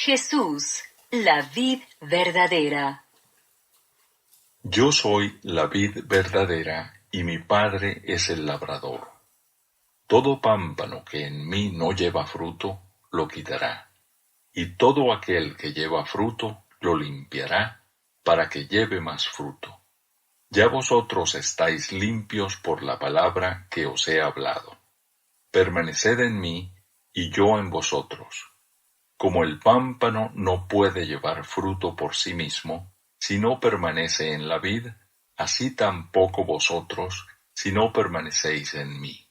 Jesús, la vid verdadera. Yo soy la vid verdadera, y mi Padre es el labrador. Todo pámpano que en mí no lleva fruto, lo quitará, y todo aquel que lleva fruto, lo limpiará, para que lleve más fruto. Ya vosotros estáis limpios por la palabra que os he hablado. Permaneced en mí, y yo en vosotros. Como el pámpano no puede llevar fruto por sí mismo, si no permanece en la vid, así tampoco vosotros, si no permanecéis en mí.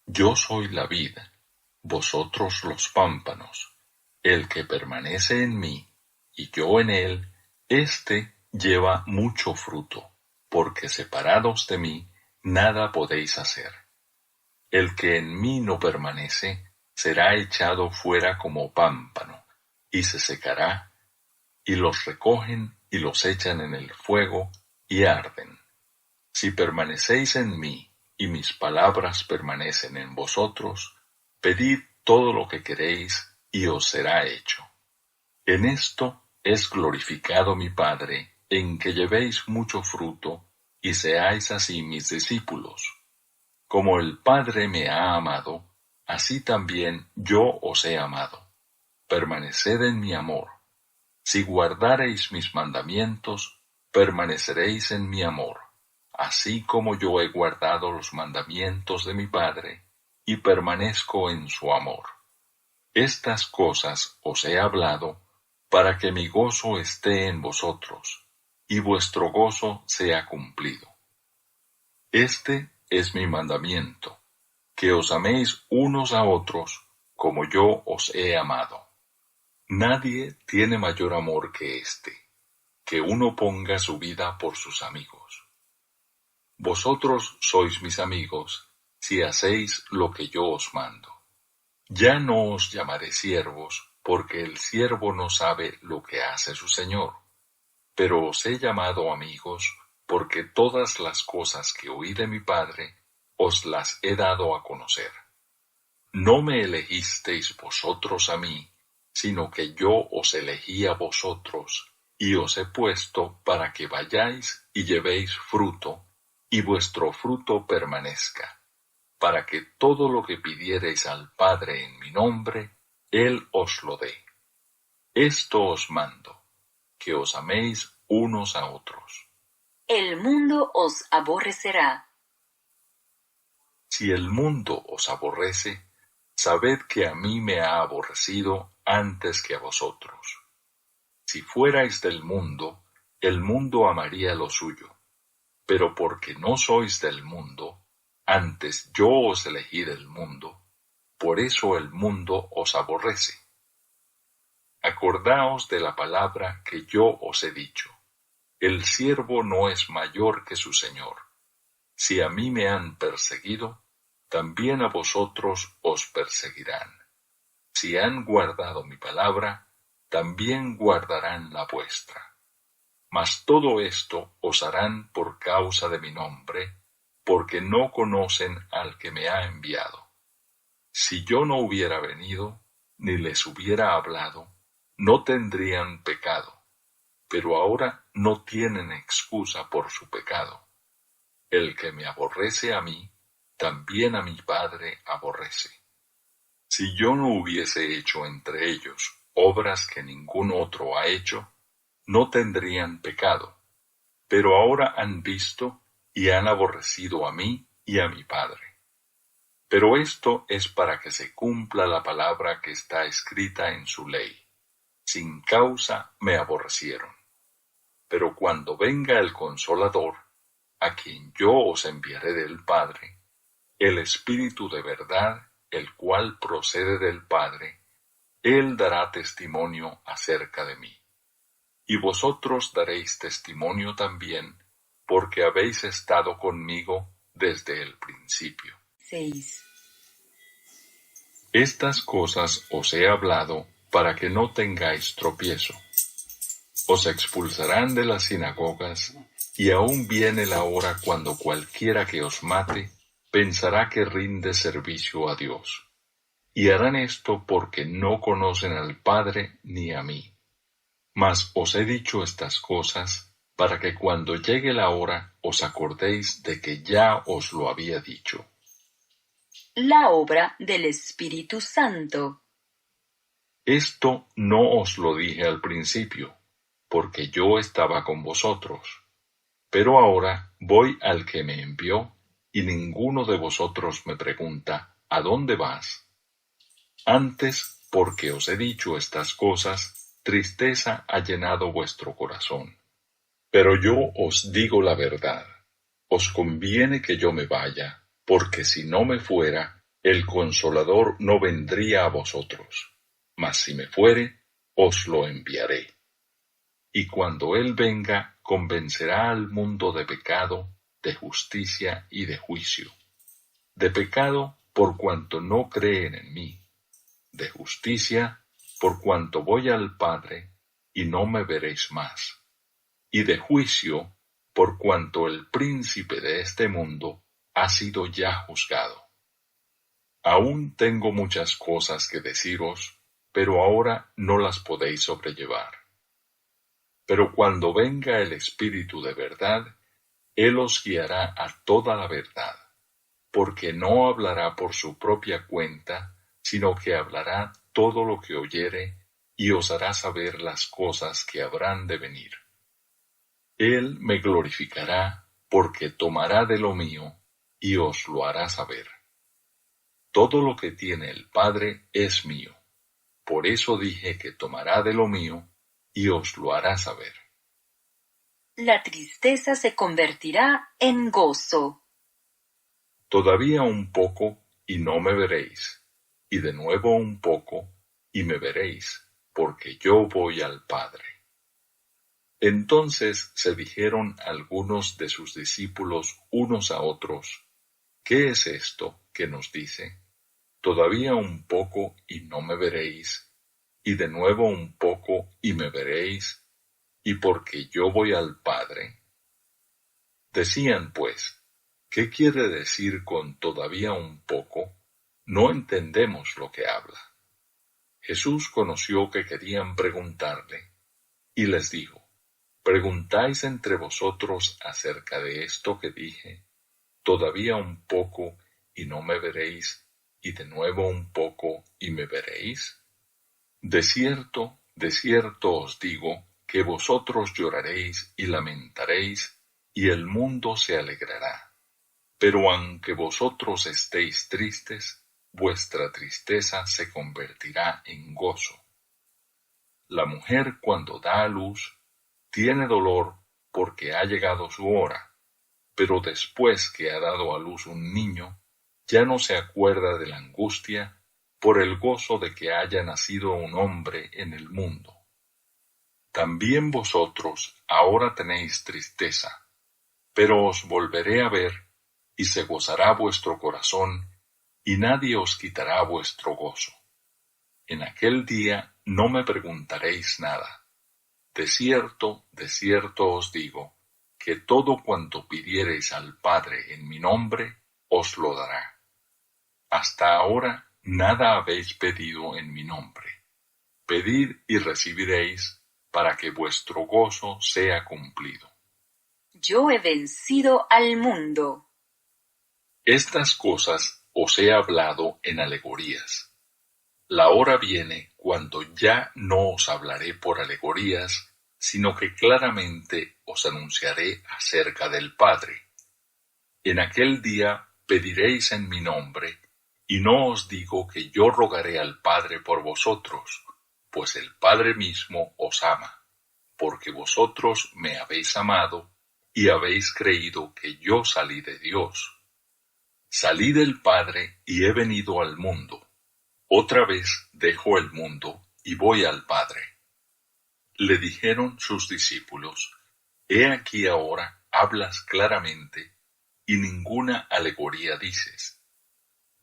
Yo soy la vid, vosotros los pámpanos. El que permanece en mí, y yo en él, éste lleva mucho fruto, porque separados de mí, nada podéis hacer. El que en mí no permanece, será echado fuera como pámpano, y se secará, y los recogen y los echan en el fuego, y arden. Si permanecéis en mí, y mis palabras permanecen en vosotros, pedid todo lo que queréis, y os será hecho. En esto es glorificado mi Padre, en que llevéis mucho fruto, y seáis así mis discípulos. Como el Padre me ha amado, así también yo os he amado. Permaneced en mi amor. Si guardareis mis mandamientos, permaneceréis en mi amor, así como yo he guardado los mandamientos de mi Padre, y permanezco en su amor. Estas cosas os he hablado, para que mi gozo esté en vosotros, y vuestro gozo sea cumplido. Este es mi mandamiento, que os améis unos a otros, como yo os he amado. Nadie tiene mayor amor que este, que uno ponga su vida por sus amigos. Vosotros sois mis amigos, si hacéis lo que yo os mando. Ya no os llamaré siervos, porque el siervo no sabe lo que hace su señor. Pero os he llamado amigos, porque todas las cosas que oí de mi Padre, os las he dado a conocer. No me elegisteis vosotros a mí, sino que yo os elegí a vosotros, y os he puesto para que vayáis y llevéis fruto, y vuestro fruto permanezca, para que todo lo que pidiereis al Padre en mi nombre, Él os lo dé. Esto os mando, que os améis unos a otros. El mundo os aborrecerá. Si el mundo os aborrece, sabed que a mí me ha aborrecido antes que a vosotros. Si fuerais del mundo, el mundo amaría lo suyo, pero porque no sois del mundo, antes yo os elegí del mundo, por eso el mundo os aborrece. Acordaos de la palabra que yo os he dicho. El siervo no es mayor que su señor. Si a mí me han perseguido, también a vosotros os perseguirán. Si han guardado mi palabra, también guardarán la vuestra. Mas todo esto os harán por causa de mi nombre, porque no conocen al que me ha enviado. Si yo no hubiera venido, ni les hubiera hablado, no tendrían pecado, pero ahora no tienen excusa por su pecado. El que me aborrece a mí, también a mi Padre aborrece. Si yo no hubiese hecho entre ellos obras que ningún otro ha hecho, no tendrían pecado, pero ahora han visto y han aborrecido a mí y a mi Padre. Pero esto es para que se cumpla la palabra que está escrita en su ley. Sin causa me aborrecieron. Pero cuando venga el Consolador, a quien yo os enviaré del Padre, el Espíritu de verdad, el cual procede del Padre, Él dará testimonio acerca de mí. Y vosotros daréis testimonio también, porque habéis estado conmigo desde el principio. 6. Estas cosas os he hablado para que no tengáis tropiezo. Os expulsarán de las sinagogas, y aún viene la hora cuando cualquiera que os mate pensará que rinde servicio a Dios. y harán esto porque no conocen al Padre ni a mí. Mas os he dicho estas cosas para que cuando llegue la hora os acordéis de que ya os lo había dicho. La obra del Espíritu Santo. Esto no os lo dije al principio, porque yo estaba con vosotros. Pero ahora voy al que me envió, y ninguno de vosotros me pregunta, ¿a dónde vas? Antes, porque os he dicho estas cosas, tristeza ha llenado vuestro corazón. Pero yo os digo la verdad, os conviene que yo me vaya, porque si no me fuera, el Consolador no vendría a vosotros. Mas si me fuere, os lo enviaré. Y cuando Él venga, convencerá al mundo de pecado, de justicia y de juicio. De pecado, por cuanto no creen en mí. De justicia, por cuanto voy al Padre, y no me veréis más. Y de juicio, por cuanto el príncipe de este mundo ha sido ya juzgado. Aún tengo muchas cosas que deciros, pero ahora no las podéis sobrellevar. Pero cuando venga el Espíritu de verdad, Él os guiará a toda la verdad, porque no hablará por su propia cuenta, sino que hablará todo lo que oyere, y os hará saber las cosas que habrán de venir. Él me glorificará, porque tomará de lo mío, y os lo hará saber. Todo lo que tiene el Padre es mío. Por eso dije que tomará de lo mío, y os lo hará saber. La tristeza se convertirá en gozo. Todavía un poco, y no me veréis, y de nuevo un poco, y me veréis, porque yo voy al Padre. Entonces se dijeron algunos de sus discípulos unos a otros, ¿qué es esto que nos dice? Todavía un poco, y no me veréis, y de nuevo un poco, y me veréis, y porque yo voy al Padre. Decían pues, ¿qué quiere decir con todavía un poco? No entendemos lo que habla. Jesús conoció que querían preguntarle, y les dijo, ¿preguntáis entre vosotros acerca de esto que dije? Todavía un poco, y no me veréis, y de nuevo un poco, y me veréis. De cierto os digo, que vosotros lloraréis y lamentaréis, y el mundo se alegrará. Pero aunque vosotros estéis tristes, vuestra tristeza se convertirá en gozo. La mujer cuando da a luz, tiene dolor porque ha llegado su hora, pero después que ha dado a luz un niño, ya no se acuerda de la angustia por el gozo de que haya nacido un hombre en el mundo. También vosotros ahora tenéis tristeza, pero os volveré a ver, y se gozará vuestro corazón, y nadie os quitará vuestro gozo. En aquel día no me preguntaréis nada. De cierto os digo, que todo cuanto pidiereis al Padre en mi nombre, os lo dará. Hasta ahora nada habéis pedido en mi nombre. Pedid y recibiréis, para que vuestro gozo sea cumplido. Yo he vencido al mundo. Estas cosas os he hablado en alegorías. La hora viene cuando ya no os hablaré por alegorías, sino que claramente os anunciaré acerca del Padre. En aquel día pediréis en mi nombre, y no os digo que yo rogaré al Padre por vosotros, pues el Padre mismo os ama, porque vosotros me habéis amado, y habéis creído que yo salí de Dios. Salí del Padre y he venido al mundo. Otra vez dejo el mundo y voy al Padre. Le dijeron sus discípulos, He aquí ahora hablas claramente, y ninguna alegoría dices.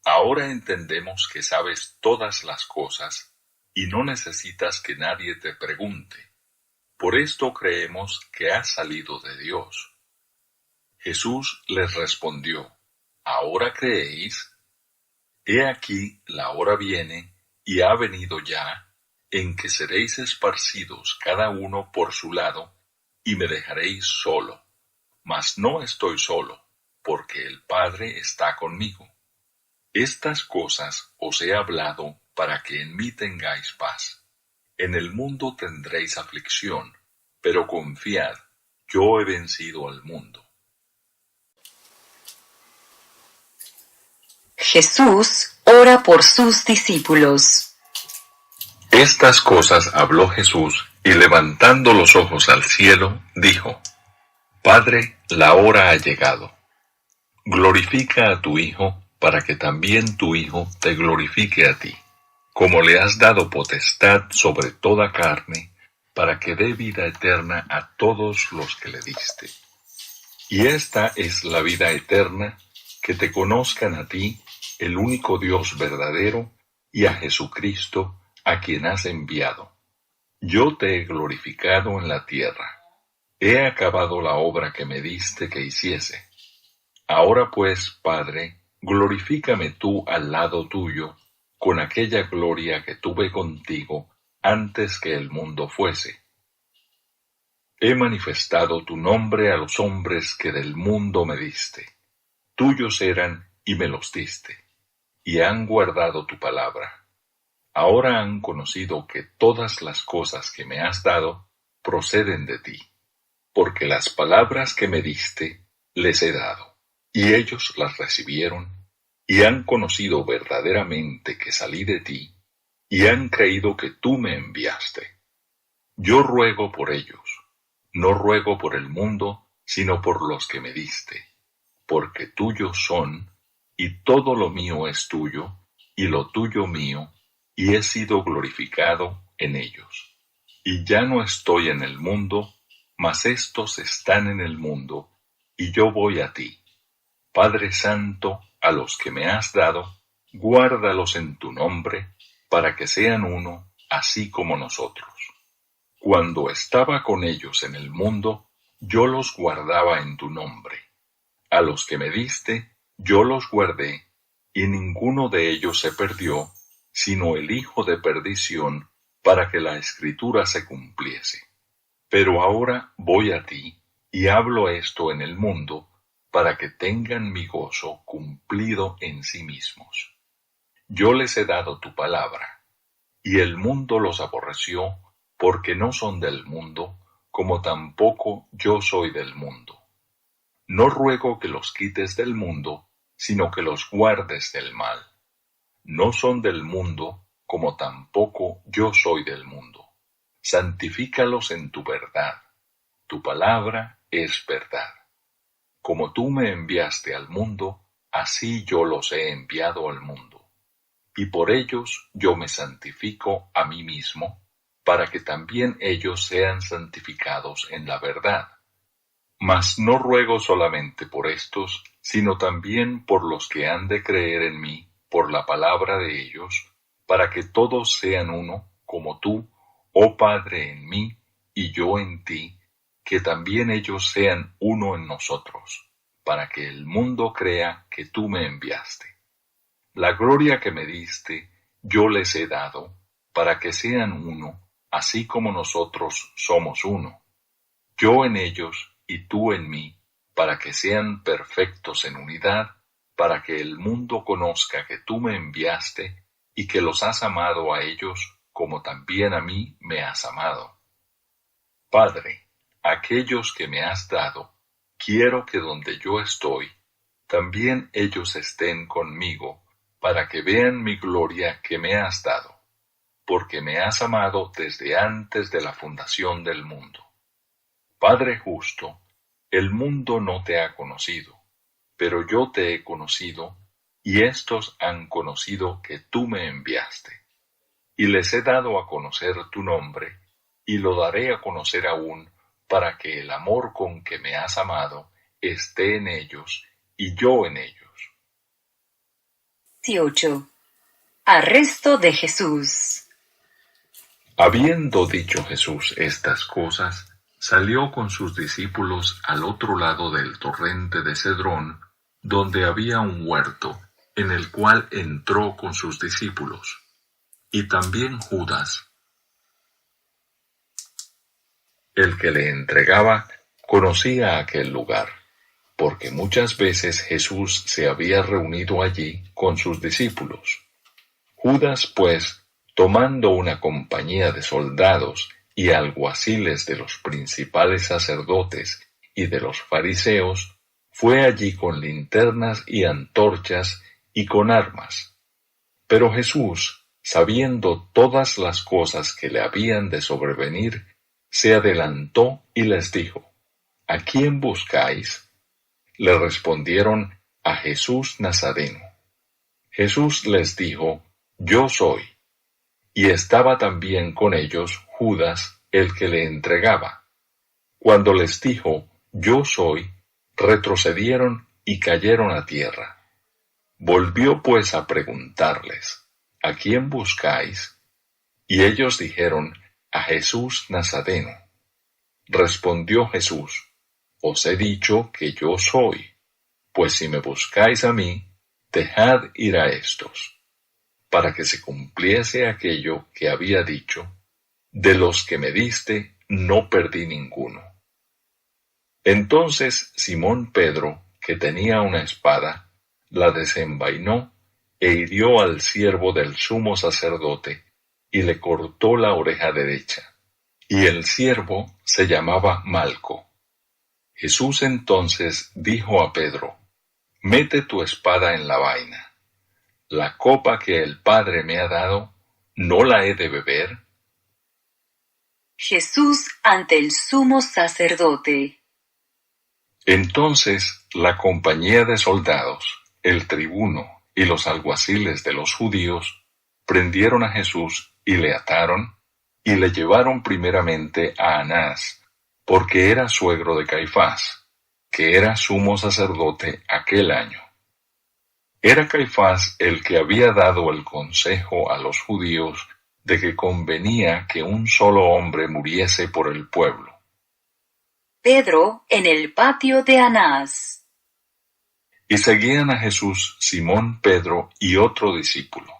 Ahora entendemos que sabes todas las cosas, y no necesitas que nadie te pregunte. Por esto creemos que has salido de Dios. Jesús les respondió, ¿ahora creéis? He aquí la hora viene, y ha venido ya, en que seréis esparcidos cada uno por su lado, y me dejaréis solo. Mas no estoy solo, porque el Padre está conmigo. Estas cosas os he hablado para que en mí tengáis paz. En el mundo tendréis aflicción, pero confiad, yo he vencido al mundo. Jesús ora por sus discípulos. Estas cosas habló Jesús, y levantando los ojos al cielo, dijo: Padre, la hora ha llegado. Glorifica a tu Hijo, para que también tu Hijo te glorifique a ti, como le has dado potestad sobre toda carne, para que dé vida eterna a todos los que le diste. Y esta es la vida eterna, que te conozcan a ti, el único Dios verdadero, y a Jesucristo, a quien has enviado. Yo te he glorificado en la tierra. He acabado la obra que me diste que hiciese. Ahora pues, Padre, glorifícame tú al lado tuyo, con aquella gloria que tuve contigo antes que el mundo fuese. He manifestado tu nombre a los hombres que del mundo me diste. Tuyos eran y me los diste, y han guardado tu palabra. Ahora han conocido que todas las cosas que me has dado proceden de ti, porque las palabras que me diste les he dado, y ellos las recibieron, y han conocido verdaderamente que salí de ti, y han creído que tú me enviaste. Yo ruego por ellos, no ruego por el mundo, sino por los que me diste, porque tuyos son, y todo lo mío es tuyo, y lo tuyo mío, y he sido glorificado en ellos. Y ya no estoy en el mundo, mas éstos están en el mundo, y yo voy a ti. Padre Santo, a los que me has dado, guárdalos en tu nombre, para que sean uno, así como nosotros. Cuando estaba con ellos en el mundo, yo los guardaba en tu nombre. A los que me diste, yo los guardé, y ninguno de ellos se perdió, sino el hijo de perdición, para que la Escritura se cumpliese. Pero ahora voy a ti, y hablo esto en el mundo, para que tengan mi gozo cumplido en sí mismos. Yo les he dado tu palabra, y el mundo los aborreció, porque no son del mundo, como tampoco yo soy del mundo. No ruego que los quites del mundo, sino que los guardes del mal. No son del mundo, como tampoco yo soy del mundo. Santifícalos en tu verdad. Tu palabra es verdad. Como tú me enviaste al mundo, así yo los he enviado al mundo. Y por ellos yo me santifico a mí mismo, para que también ellos sean santificados en la verdad. Mas no ruego solamente por estos, sino también por los que han de creer en mí, por la palabra de ellos, para que todos sean uno, como tú, oh Padre, en mí, y yo en ti, que también ellos sean uno en nosotros, para que el mundo crea que tú me enviaste. La gloria que me diste, yo les he dado, para que sean uno, así como nosotros somos uno. Yo en ellos y tú en mí, para que sean perfectos en unidad, para que el mundo conozca que tú me enviaste y que los has amado a ellos como también a mí me has amado. Padre, aquellos que me has dado, quiero que donde yo estoy, también ellos estén conmigo, para que vean mi gloria que me has dado, porque me has amado desde antes de la fundación del mundo. Padre justo, el mundo no te ha conocido, pero yo te he conocido, y éstos han conocido que tú me enviaste. Y les he dado a conocer tu nombre, y lo daré a conocer aún, para que el amor con que me has amado esté en ellos, y yo en ellos. 18. Arresto de Jesús. Habiendo dicho Jesús estas cosas, salió con sus discípulos al otro lado del torrente de Cedrón, donde había un huerto, en el cual entró con sus discípulos, y también Judas, el que le entregaba, conocía aquel lugar, porque muchas veces Jesús se había reunido allí con sus discípulos. Judas, pues, tomando una compañía de soldados y alguaciles de los principales sacerdotes y de los fariseos, fue allí con linternas y antorchas y con armas. Pero Jesús, sabiendo todas las cosas que le habían de sobrevenir, se adelantó y les dijo: ¿A quién buscáis? Le respondieron: a Jesús Nazareno. Jesús les dijo: Yo soy. Y estaba también con ellos Judas, el que le entregaba. Cuando les dijo: Yo soy, retrocedieron y cayeron a tierra. Volvió pues a preguntarles: ¿A quién buscáis? Y ellos dijeron: a Jesús Nazareno. Respondió Jesús: Os he dicho que yo soy. Pues si me buscáis a mí, dejad ir a estos, para que se cumpliese aquello que había dicho: de los que me diste, no perdí ninguno. Entonces Simón Pedro, que tenía una espada, la desenvainó e hirió al siervo del sumo sacerdote, y le cortó la oreja derecha. Y el siervo se llamaba Malco. Jesús entonces dijo a Pedro: Mete tu espada en la vaina. La copa que el Padre me ha dado, ¿no la he de beber? Jesús ante el sumo sacerdote. Entonces la compañía de soldados, el tribuno y los alguaciles de los judíos prendieron a Jesús y le ataron y le llevaron primeramente a Anás, porque era suegro de Caifás, que era sumo sacerdote aquel año. Era Caifás el que había dado el consejo a los judíos de que convenía que un solo hombre muriese por el pueblo. Pedro en el patio de Anás. Y seguían a Jesús Simón Pedro y otro discípulo.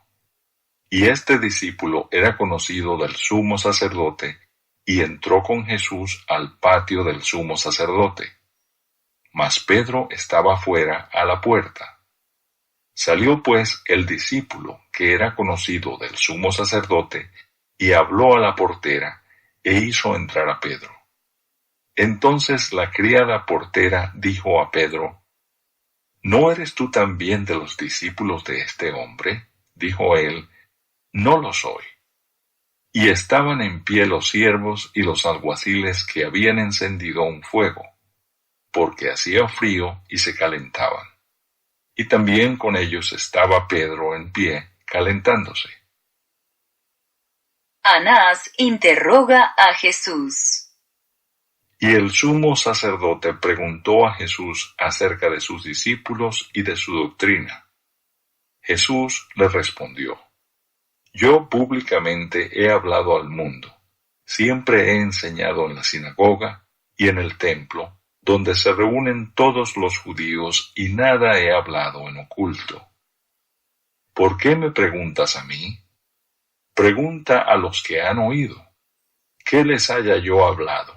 Y este discípulo era conocido del sumo sacerdote, y entró con Jesús al patio del sumo sacerdote. Mas Pedro estaba fuera a la puerta. Salió pues el discípulo, que era conocido del sumo sacerdote, y habló a la portera, e hizo entrar a Pedro. Entonces la criada portera dijo a Pedro: ¿No eres tú también de los discípulos de este hombre? Dijo él: No lo soy. Y estaban en pie los siervos y los alguaciles que habían encendido un fuego, porque hacía frío y se calentaban. Y también con ellos estaba Pedro en pie, calentándose. Anás interroga a Jesús. Y el sumo sacerdote preguntó a Jesús acerca de sus discípulos y de su doctrina. Jesús le respondió: Yo públicamente he hablado al mundo. Siempre he enseñado en la sinagoga y en el templo, donde se reúnen todos los judíos, y nada he hablado en oculto. ¿Por qué me preguntas a mí? Pregunta a los que han oído. ¿Qué les haya yo hablado?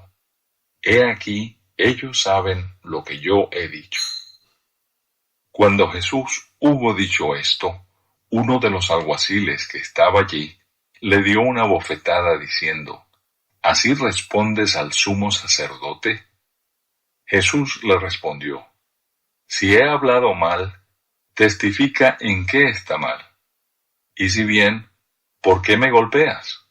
He aquí, ellos saben lo que yo he dicho. Cuando Jesús hubo dicho esto, uno de los alguaciles que estaba allí le dio una bofetada diciendo: ¿Así respondes al sumo sacerdote? Jesús le respondió: Si he hablado mal, testifica en qué está mal. Y si bien, ¿por qué me golpeas?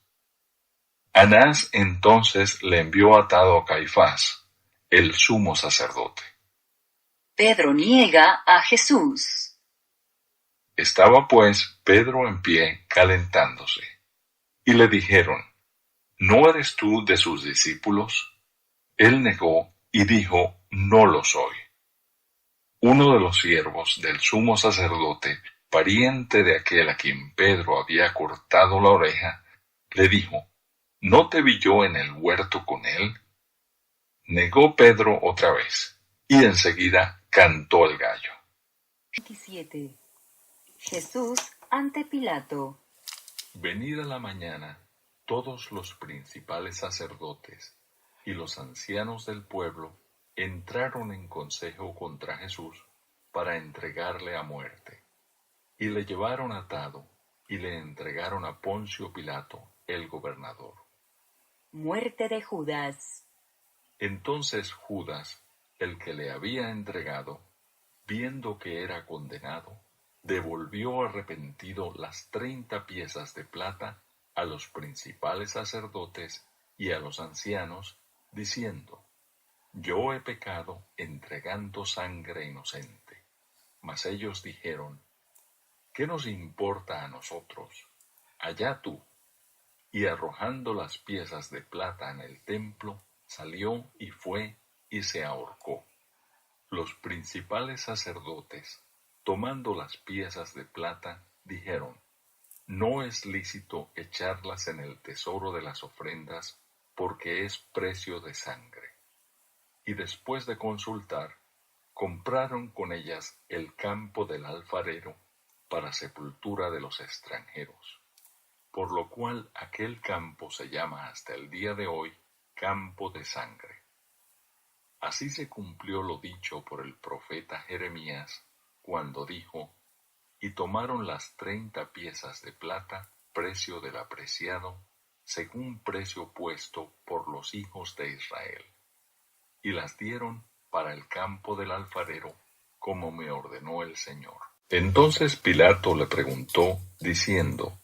Anás entonces le envió atado a Caifás, el sumo sacerdote. Pedro niega a Jesús. Estaba pues Pedro en pie calentándose, y le dijeron: ¿No eres tú de sus discípulos? Él negó y dijo: No lo soy. Uno de los siervos del sumo sacerdote, pariente de aquel a quien Pedro había cortado la oreja, le dijo: ¿No te vi yo en el huerto con él? Negó Pedro otra vez, y enseguida cantó el gallo. 27. Jesús ante Pilato. Venida la mañana, todos los principales sacerdotes y los ancianos del pueblo entraron en consejo contra Jesús para entregarle a muerte. Y le llevaron atado y le entregaron a Poncio Pilato, el gobernador. Muerte de Judas. Entonces Judas, el que le había entregado, viendo que era condenado, devolvió arrepentido las 30 piezas de plata a los principales sacerdotes y a los ancianos, diciendo: Yo he pecado entregando sangre inocente. Mas ellos dijeron: ¿Qué nos importa a nosotros? Allá tú. Y arrojando las piezas de plata en el templo, salió y fue y se ahorcó. Los principales sacerdotes, tomando las piezas de plata, dijeron: No es lícito echarlas en el tesoro de las ofrendas, porque es precio de sangre. Y después de consultar, compraron con ellas el campo del alfarero para sepultura de los extranjeros, por lo cual aquel campo se llama hasta el día de hoy campo de sangre. Así se cumplió lo dicho por el profeta Jeremías, cuando dijo: Y tomaron las 30 piezas de plata, precio del apreciado, según precio puesto por los hijos de Israel, y las dieron para el campo del alfarero, como me ordenó el Señor. Entonces Pilato le preguntó, diciendo: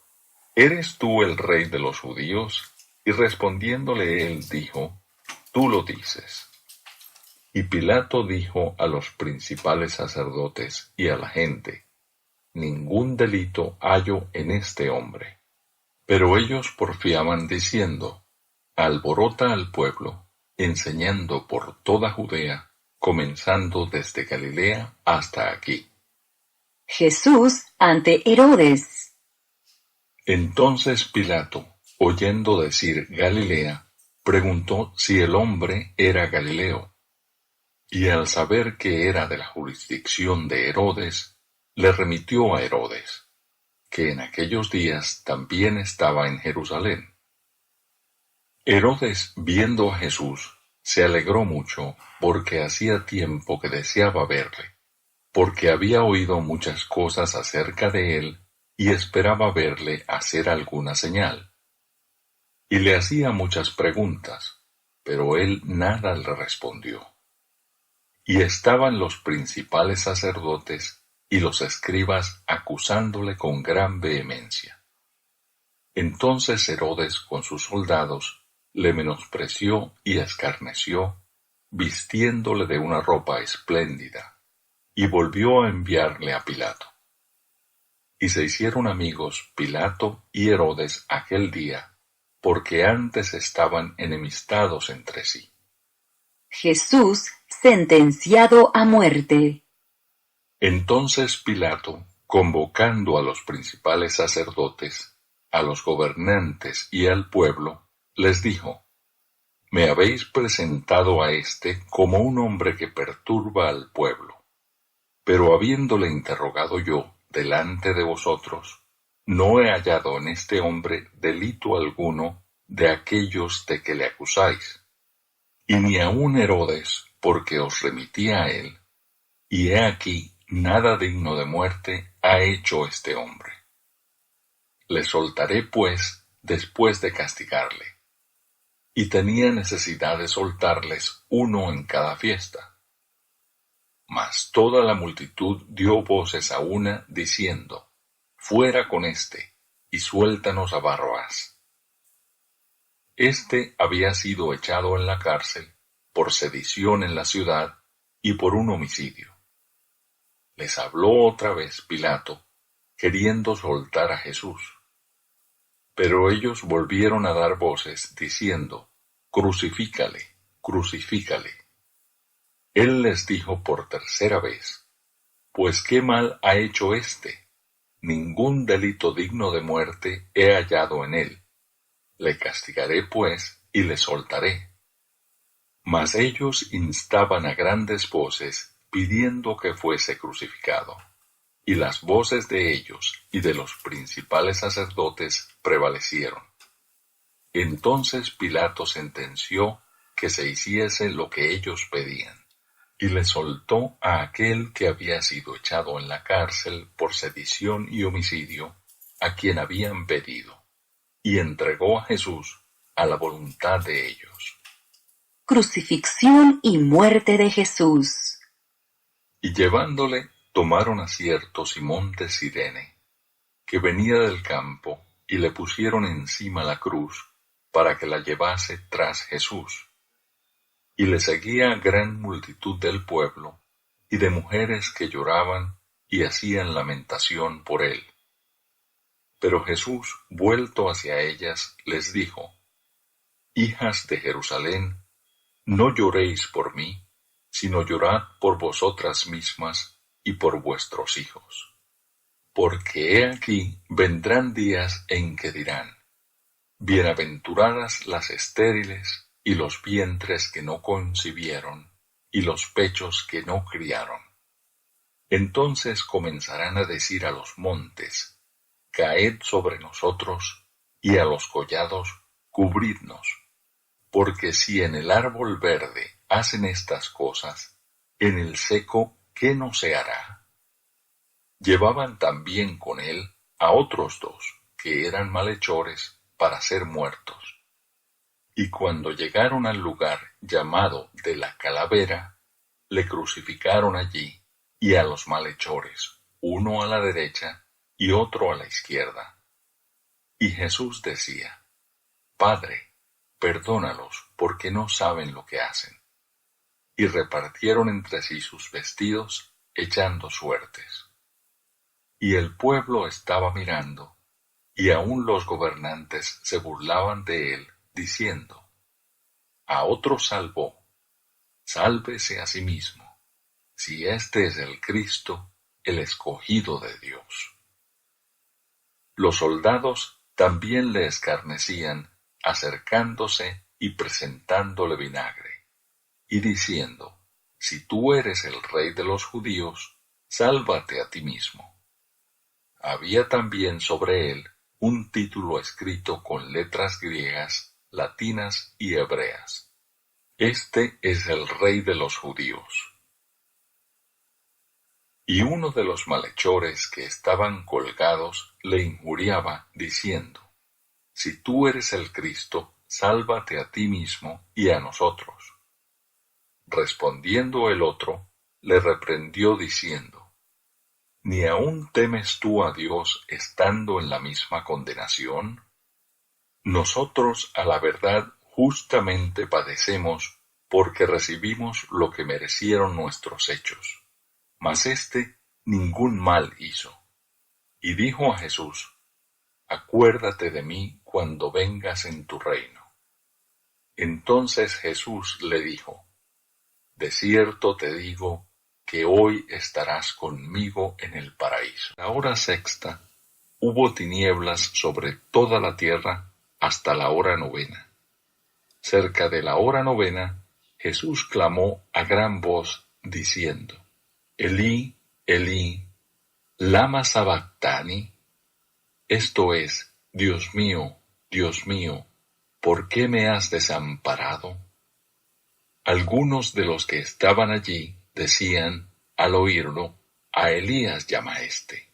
¿Eres tú el rey de los judíos? Y respondiéndole él dijo: Tú lo dices. Y Pilato dijo a los principales sacerdotes y a la gente: Ningún delito hallo en este hombre. Pero ellos porfiaban diciendo: Alborota al pueblo, enseñando por toda Judea, comenzando desde Galilea hasta aquí. Jesús ante Herodes. Entonces Pilato, oyendo decir Galilea, preguntó si el hombre era Galileo. Y al saber que era de la jurisdicción de Herodes, le remitió a Herodes, que en aquellos días también estaba en Jerusalén. Herodes, viendo a Jesús, se alegró mucho, porque hacía tiempo que deseaba verle, porque había oído muchas cosas acerca de él, y esperaba verle hacer alguna señal. Y le hacía muchas preguntas, pero él nada le respondió. Y estaban los principales sacerdotes y los escribas acusándole con gran vehemencia. Entonces Herodes con sus soldados le menospreció y escarneció, vistiéndole de una ropa espléndida, y volvió a enviarle a Pilato. Y se hicieron amigos Pilato y Herodes aquel día, porque antes estaban enemistados entre sí. Jesús sentenciado a muerte. Entonces Pilato, convocando a los principales sacerdotes, a los gobernantes y al pueblo, les dijo: Me habéis presentado a éste como un hombre que perturba al pueblo. Pero habiéndole interrogado yo delante de vosotros, no he hallado en este hombre delito alguno de aquellos de que le acusáis. Y ni aun Herodes, porque os remití a él, y he aquí nada digno de muerte ha hecho este hombre. Le soltaré, pues, después de castigarle. Y tenía necesidad de soltarles uno en cada fiesta. Mas toda la multitud dio voces a una, diciendo: Fuera con éste, y suéltanos a Barrabás. Este había sido echado en la cárcel por sedición en la ciudad y por un homicidio. Les habló otra vez Pilato, queriendo soltar a Jesús. Pero ellos volvieron a dar voces, diciendo: Crucifícale, crucifícale. Él les dijo por tercera vez: Pues qué mal ha hecho éste. Ningún delito digno de muerte he hallado en él. Le castigaré, pues, y le soltaré. Mas ellos instaban a grandes voces, pidiendo que fuese crucificado. Y las voces de ellos y de los principales sacerdotes prevalecieron. Entonces Pilato sentenció que se hiciese lo que ellos pedían, y le soltó a aquel que había sido echado en la cárcel por sedición y homicidio, a quien habían pedido, y entregó a Jesús a la voluntad de ellos. Crucifixión y muerte de Jesús. Y llevándole, tomaron a cierto Simón de Cirene, que venía del campo, y le pusieron encima la cruz, para que la llevase tras Jesús. Y le seguía gran multitud del pueblo, y de mujeres que lloraban y hacían lamentación por él. Pero Jesús, vuelto hacia ellas, les dijo: Hijas de Jerusalén, no lloréis por mí, sino llorad por vosotras mismas y por vuestros hijos. Porque he aquí vendrán días en que dirán: Bienaventuradas las estériles y los vientres que no concibieron y los pechos que no criaron. Entonces comenzarán a decir a los montes: Caed sobre nosotros, y a los collados: cubridnos. Porque si en el árbol verde hacen estas cosas, en el seco, ¿qué no se hará? Llevaban también con él a otros dos, que eran malhechores, para ser muertos. Y cuando llegaron al lugar llamado de la Calavera, le crucificaron allí, y a los malhechores, uno a la derecha y otro a la izquierda. Y Jesús decía: Padre, perdónalos, porque no saben lo que hacen. Y repartieron entre sí sus vestidos, echando suertes. Y el pueblo estaba mirando, y aun los gobernantes se burlaban de él, diciendo: A otro salvó, sálvese a sí mismo, si éste es el Cristo, el escogido de Dios. Los soldados también le escarnecían, acercándose y presentándole vinagre, y diciendo: Si tú eres el rey de los judíos, sálvate a ti mismo. Había también sobre él un título escrito con letras griegas, latinas y hebreas: Este es el rey de los judíos. Y uno de los malhechores que estaban colgados le injuriaba, diciendo: Si tú eres el Cristo, sálvate a ti mismo y a nosotros. Respondiendo el otro, le reprendió diciendo: ¿Ni aun temes tú a Dios estando en la misma condenación? Nosotros, a la verdad, justamente padecemos, porque recibimos lo que merecieron nuestros hechos. Mas éste ningún mal hizo. Y dijo a Jesús: Acuérdate de mí cuando vengas en tu reino. Entonces Jesús le dijo: De cierto te digo, que hoy estarás conmigo en el paraíso. A la hora sexta hubo tinieblas sobre toda la tierra hasta la hora novena. Cerca de la hora novena, Jesús clamó a gran voz, diciendo: Elí, Elí, lama sabactani. Esto es: Dios mío, ¿por qué me has desamparado? Algunos de los que estaban allí decían, al oírlo: A Elías llama éste.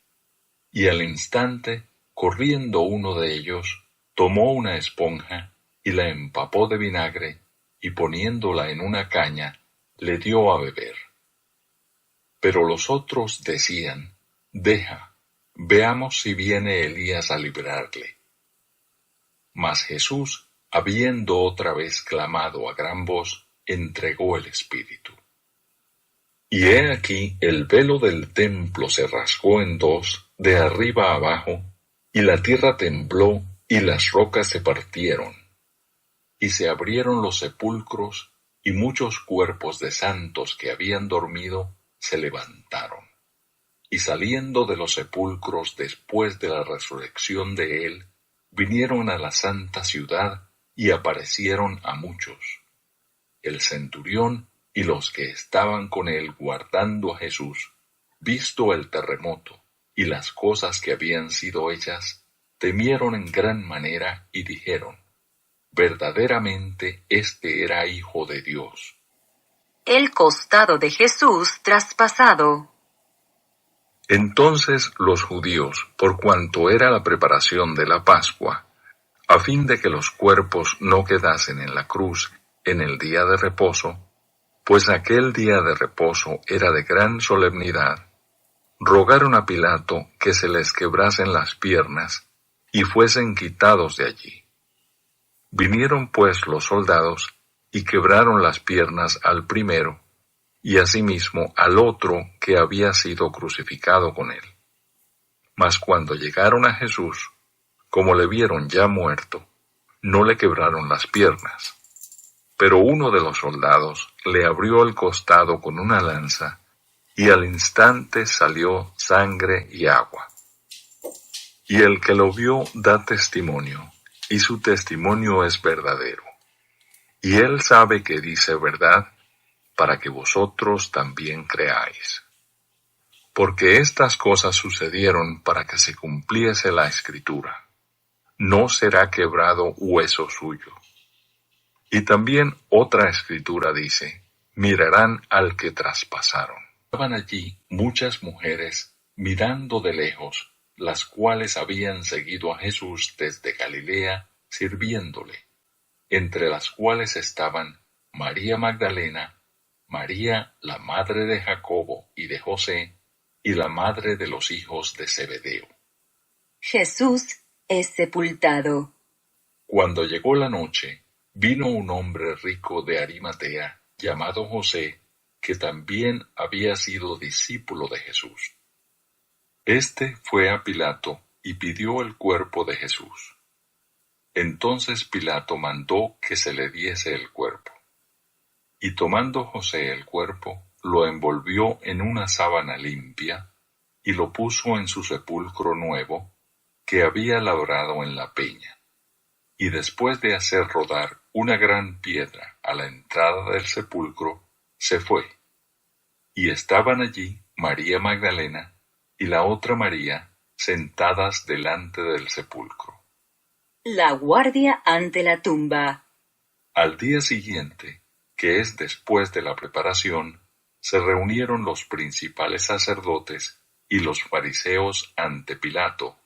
Y al instante, corriendo uno de ellos, tomó una esponja y la empapó de vinagre, y poniéndola en una caña, le dio a beber. Pero los otros decían: Deja, veamos si viene Elías a librarle. Mas Jesús, habiendo otra vez clamado a gran voz, entregó el Espíritu. Y he aquí el velo del templo se rasgó en dos, de arriba abajo, y la tierra tembló, y las rocas se partieron. Y se abrieron los sepulcros, y muchos cuerpos de santos que habían dormido se levantaron. Y saliendo de los sepulcros después de la resurrección de él, vinieron a la santa ciudad y aparecieron a muchos. El centurión y los que estaban con él guardando a Jesús, visto el terremoto y las cosas que habían sido hechas, temieron en gran manera y dijeron: verdaderamente éste era Hijo de Dios. El costado de Jesús traspasado. Entonces los judíos, por cuanto era la preparación de la Pascua, a fin de que los cuerpos no quedasen en la cruz en el día de reposo, pues aquel día de reposo era de gran solemnidad, rogaron a Pilato que se les quebrasen las piernas y fuesen quitados de allí. Vinieron pues los soldados y quebraron las piernas al primero, y asimismo al otro que había sido crucificado con él. Mas cuando llegaron a Jesús, como le vieron ya muerto, no le quebraron las piernas. Pero uno de los soldados le abrió el costado con una lanza, y al instante salió sangre y agua. Y el que lo vio da testimonio, y su testimonio es verdadero. Y él sabe que dice verdad, para que vosotros también creáis. Porque estas cosas sucedieron para que se cumpliese la Escritura: no será quebrado hueso suyo. Y también otra Escritura dice: mirarán al que traspasaron. Estaban allí muchas mujeres mirando de lejos, las cuales habían seguido a Jesús desde Galilea, sirviéndole, entre las cuales estaban María Magdalena, María la madre de Jacobo y de José, y la madre de los hijos de Zebedeo. Jesús es sepultado. Cuando llegó la noche, vino un hombre rico de Arimatea, llamado José, que también había sido discípulo de Jesús. Este fue a Pilato y pidió el cuerpo de Jesús. Entonces Pilato mandó que se le diese el cuerpo. Y tomando José el cuerpo, lo envolvió en una sábana limpia, y lo puso en su sepulcro nuevo, que había labrado en la peña. Y después de hacer rodar una gran piedra a la entrada del sepulcro, se fue. Y estaban allí María Magdalena y la otra María sentadas delante del sepulcro. La guardia ante la tumba. Al día siguiente, que es después de la preparación, se reunieron los principales sacerdotes y los fariseos ante Pilato,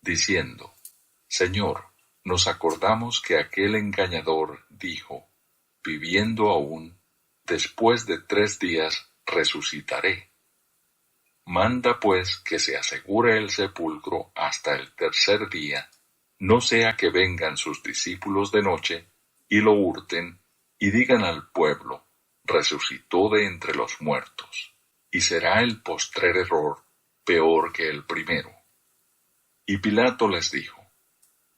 diciendo: Señor, nos acordamos que aquel engañador dijo: viviendo aún, después de 3 días resucitaré. Manda pues que se asegure el sepulcro hasta el 3er día, no sea que vengan sus discípulos de noche y lo hurten y digan al pueblo: resucitó de entre los muertos, y será el postrer error peor que el primero. Y Pilato les dijo: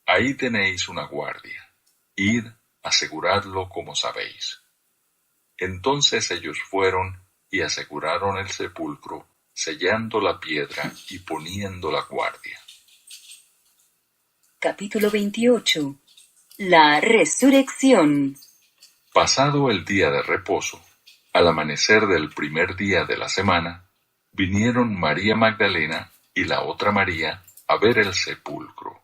ahí tenéis una guardia, id, aseguradlo como sabéis. Entonces ellos fueron y aseguraron el sepulcro, sellando la piedra y poniendo la guardia. Capítulo 28. La resurrección. Pasado el día de reposo, al amanecer del primer día de la semana, vinieron María Magdalena y la otra María a ver el sepulcro.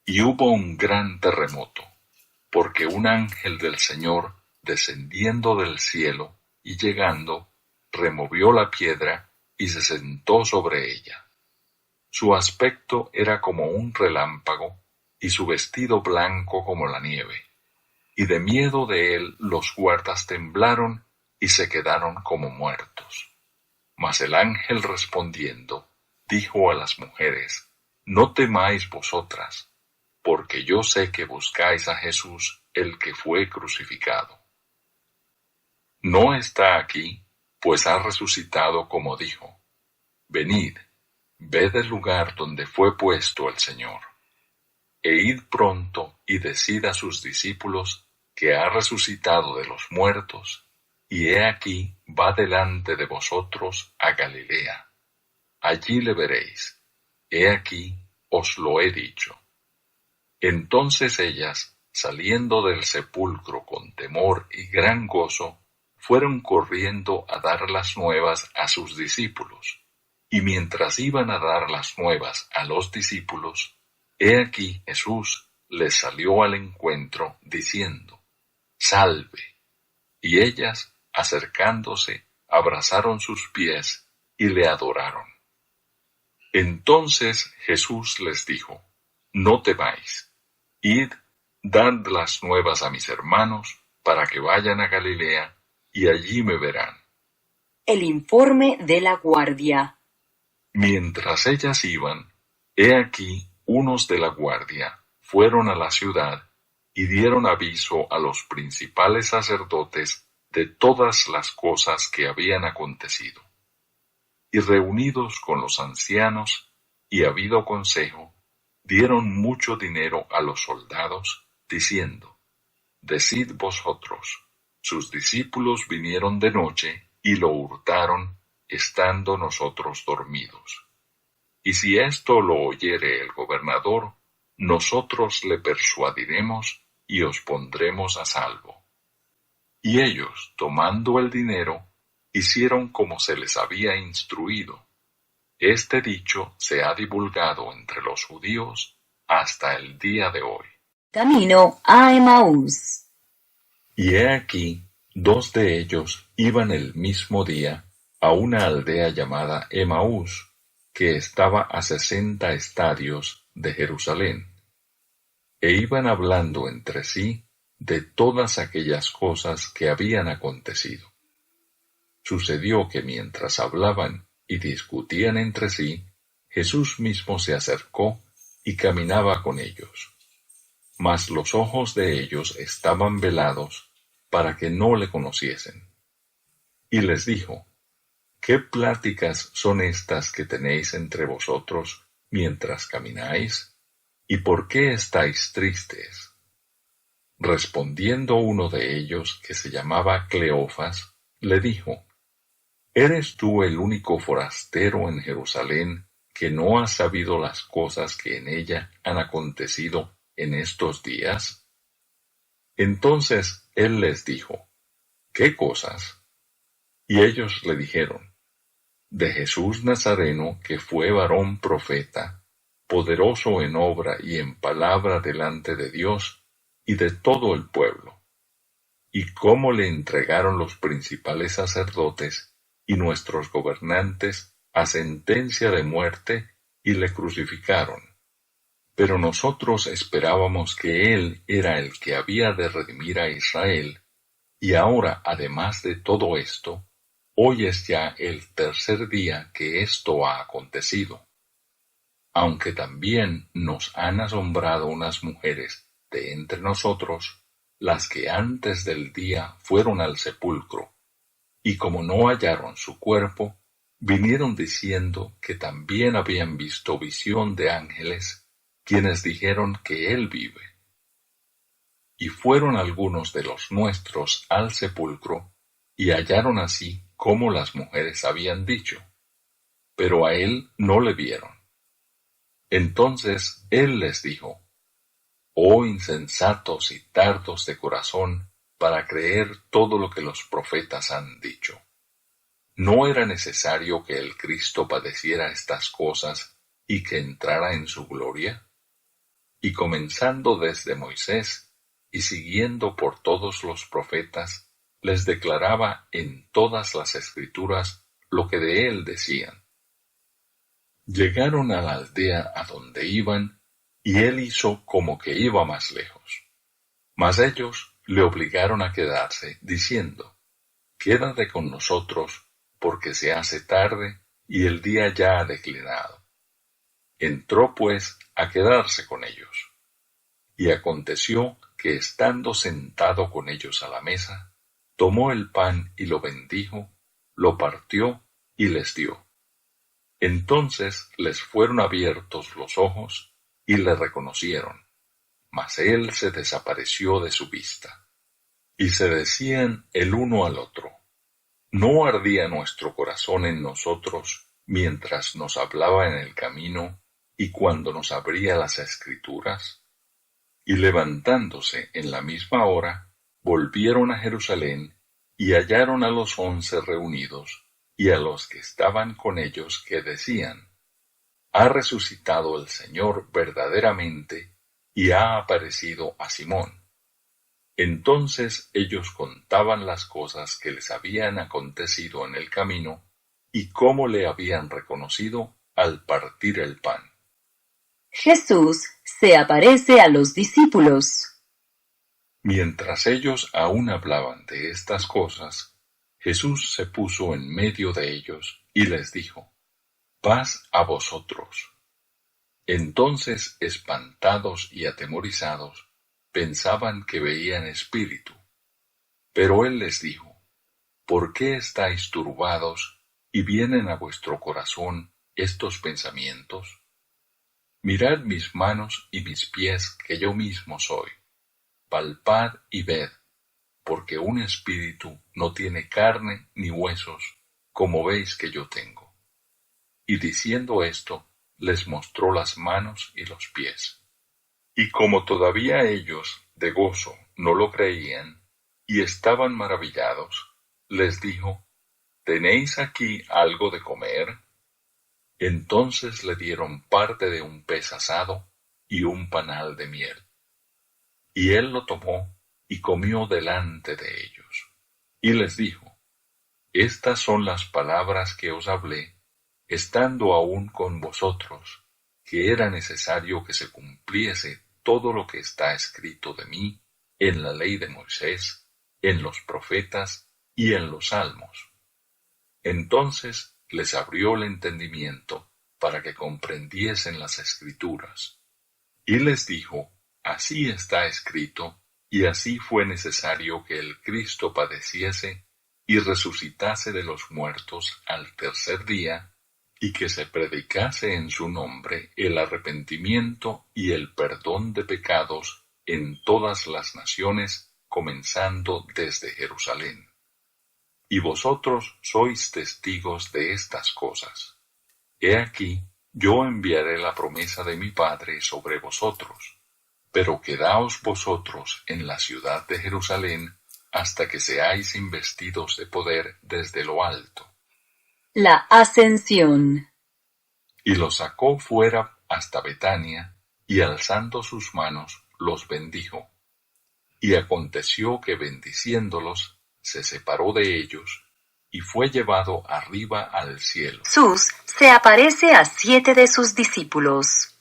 Y hubo un gran terremoto, porque un ángel del Señor, descendiendo del cielo y llegando, removió la piedra y se sentó sobre ella. Su aspecto era como un relámpago, y su vestido blanco como la nieve. Y de miedo de él los guardas temblaron y se quedaron como muertos. Mas el ángel respondiendo, dijo a las mujeres: no temáis vosotras, porque yo sé que buscáis a Jesús, el que fue crucificado. No está aquí, pues ha resucitado como dijo. Venid, ved el lugar donde fue puesto el Señor. E id pronto y decid a sus discípulos que ha resucitado de los muertos, y he aquí va delante de vosotros a Galilea. Allí le veréis. He aquí os lo he dicho. Entonces ellas, saliendo del sepulcro con temor y gran gozo, fueron corriendo a dar las nuevas a sus discípulos. Y mientras iban a dar las nuevas a los discípulos, he aquí Jesús les salió al encuentro diciendo: «Salve». Y ellas, acercándose, abrazaron sus pies y le adoraron. Entonces Jesús les dijo: «No temáis, id, dad las nuevas a mis hermanos, para que vayan a Galilea, y allí me verán». El informe de la guardia. Mientras ellas iban, he aquí unos de la guardia fueron a la ciudad y dieron aviso a los principales sacerdotes de todas las cosas que habían acontecido. Y reunidos con los ancianos y habido consejo, dieron mucho dinero a los soldados, diciendo: «Decid vosotros, sus discípulos vinieron de noche y lo hurtaron, estando nosotros dormidos. Y si esto lo oyere el gobernador, nosotros le persuadiremos y os pondremos a salvo». Y ellos, tomando el dinero, hicieron como se les había instruido. Este dicho se ha divulgado entre los judíos hasta el día de hoy. Camino a Emaús. Y he aquí, 2 de ellos iban el mismo día a una aldea llamada Emaús, que estaba a 60 estadios de Jerusalén, e iban hablando entre sí de todas aquellas cosas que habían acontecido. Sucedió que mientras hablaban y discutían entre sí, Jesús mismo se acercó y caminaba con ellos. Mas los ojos de ellos estaban velados para que no le conociesen. Y les dijo: «¿Qué pláticas son estas que tenéis entre vosotros mientras camináis? ¿Y por qué estáis tristes?». Respondiendo uno de ellos, que se llamaba Cleofas, le dijo: «¿Eres tú el único forastero en Jerusalén que no ha sabido las cosas que en ella han acontecido en estos días?». Entonces él les dijo: «¿Qué cosas?». Y ellos le dijeron: «De Jesús Nazareno, que fue varón profeta, poderoso en obra y en palabra delante de Dios y de todo el pueblo, y cómo le entregaron los principales sacerdotes y nuestros gobernantes a sentencia de muerte y le crucificaron. Pero nosotros esperábamos que él era el que había de redimir a Israel, y ahora, además de todo esto, hoy es ya el 3er día que esto ha acontecido. Aunque también nos han asombrado unas mujeres de entre nosotros, las que antes del día fueron al sepulcro, y como no hallaron su cuerpo, vinieron diciendo que también habían visto visión de ángeles, quienes dijeron que él vive. Y fueron algunos de los nuestros al sepulcro, y hallaron así como las mujeres habían dicho, pero a él no le vieron. Entonces él les dijo: «Oh insensatos y tardos de corazón, para creer todo lo que los profetas han dicho. ¿No era necesario que el Cristo padeciera estas cosas y que entrara en su gloria?». Y comenzando desde Moisés y siguiendo por todos los profetas, les declaraba en todas las Escrituras lo que de él decían. Llegaron a la aldea a donde iban, y él hizo como que iba más lejos. Mas ellos le obligaron a quedarse, diciendo: «Quédate con nosotros, porque se hace tarde y el día ya ha declinado». Entró pues a quedarse con ellos. Y aconteció que estando sentado con ellos a la mesa, tomó el pan y lo bendijo, lo partió y les dio. Entonces les fueron abiertos los ojos y le reconocieron, mas él se desapareció de su vista. Y se decían el uno al otro: ¿no ardía nuestro corazón en nosotros mientras nos hablaba en el camino y cuando nos abría las Escrituras? Y levantándose en la misma hora, volvieron a Jerusalén y hallaron a los 11 reunidos, y a los que estaban con ellos, que decían: «Ha resucitado el Señor verdaderamente, y ha aparecido a Simón». Entonces ellos contaban las cosas que les habían acontecido en el camino, y cómo le habían reconocido al partir el pan. Jesús se aparece a los discípulos. Mientras ellos aún hablaban de estas cosas, Jesús se puso en medio de ellos y les dijo: «Paz a vosotros». Entonces, espantados y atemorizados, pensaban que veían espíritu. Pero él les dijo: «¿Por qué estáis turbados y vienen a vuestro corazón estos pensamientos? Mirad mis manos y mis pies, que yo mismo soy. Palpad y ved, porque un espíritu no tiene carne ni huesos, como veis que yo tengo». Y diciendo esto, les mostró las manos y los pies. Y como todavía ellos, de gozo, no lo creían, y estaban maravillados, les dijo: «¿Tenéis aquí algo de comer?». Entonces le dieron parte de un pez asado y un panal de miel. Y él lo tomó y comió delante de ellos. Y les dijo: «Estas son las palabras que os hablé, estando aún con vosotros, que era necesario que se cumpliese todo lo que está escrito de mí en la ley de Moisés, en los profetas y en los salmos». Entonces les abrió el entendimiento para que comprendiesen las Escrituras. Y les dijo: «Así está escrito, y así fue necesario que el Cristo padeciese y resucitase de los muertos al tercer día, y que se predicase en su nombre el arrepentimiento y el perdón de pecados en todas las naciones, comenzando desde Jerusalén. Y vosotros sois testigos de estas cosas. He aquí, yo enviaré la promesa de mi Padre sobre vosotros, pero quedaos vosotros en la ciudad de Jerusalén hasta que seáis investidos de poder desde lo alto». La Ascensión. Y los sacó fuera hasta Betania, y alzando sus manos, los bendijo. Y aconteció que bendiciéndolos, se separó de ellos, y fue llevado arriba al cielo. Jesús se aparece a 7 de sus discípulos.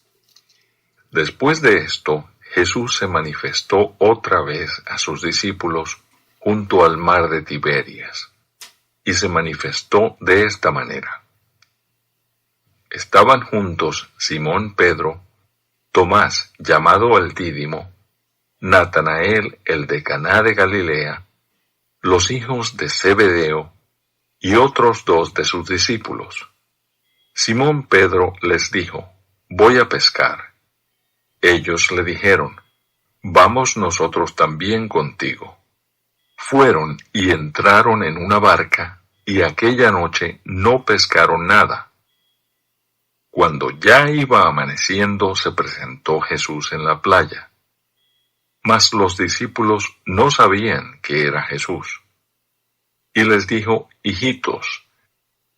Después de esto, Jesús se manifestó otra vez a sus discípulos junto al mar de Tiberias, y se manifestó de esta manera. Estaban juntos Simón Pedro, Tomás llamado el Dídimo, Natanael el de Caná de Galilea, los hijos de Zebedeo y otros 2 de sus discípulos. Simón Pedro les dijo: «Voy a pescar». Ellos le dijeron: «Vamos nosotros también contigo». Fueron y entraron en una barca, y aquella noche no pescaron nada. Cuando ya iba amaneciendo, se presentó Jesús en la playa. Mas los discípulos no sabían que era Jesús. Y les dijo: «Hijitos,